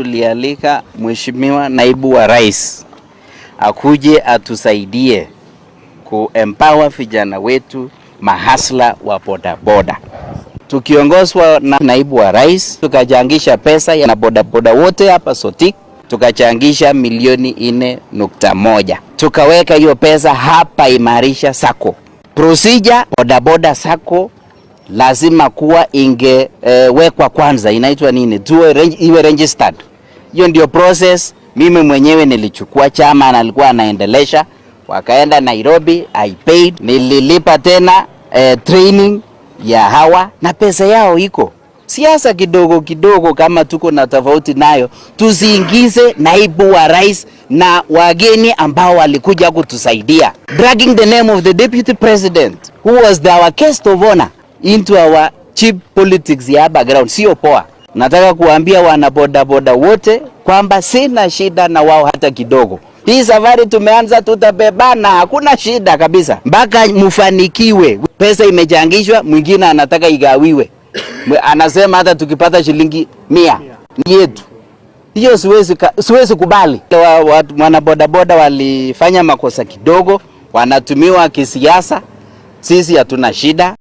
tulialika Mheshimiwa Naibu wa Rais akuje atusaidie kuempower vijana wetu mahasla wa bodaboda. Tukiongozwa na Naibu wa Rais tukachangisha pesa ya bodaboda wote hapa Sotik, tukachangisha milioni 4.1. Tukaweka hiyo pesa hapa Imarisha Sacco. Procedure bodaboda Sacco lazima kuwa ingewekwa kwanza, inaitwa nini? Iwe registered. Hiyo ndio process. Mimi mwenyewe nilichukua, chama alikuwa anaendelesha, wakaenda Nairobi, I paid, nililipa tena training ya hawa na pesa yao iko. Siasa kidogo kidogo kama tuko na tofauti nayo, tusiingize Naibu wa Rais na wageni ambao walikuja kutusaidia. Dragging the name of the Deputy President who was our guest of honor into our cheap politics ya background, sio poa. Nataka kuambia wanabodaboda wote kwamba sina shida na wao hata kidogo. Hii safari tumeanza, tutabebana, hakuna shida kabisa mpaka mufanikiwe. Pesa imechangishwa, mwingine anataka igawiwe, anasema hata tukipata shilingi 100 ni yetu. Hiyo siwezi kubali. Wanabodaboda walifanya makosa kidogo, wanatumiwa kisiasa. Sisi hatuna shida.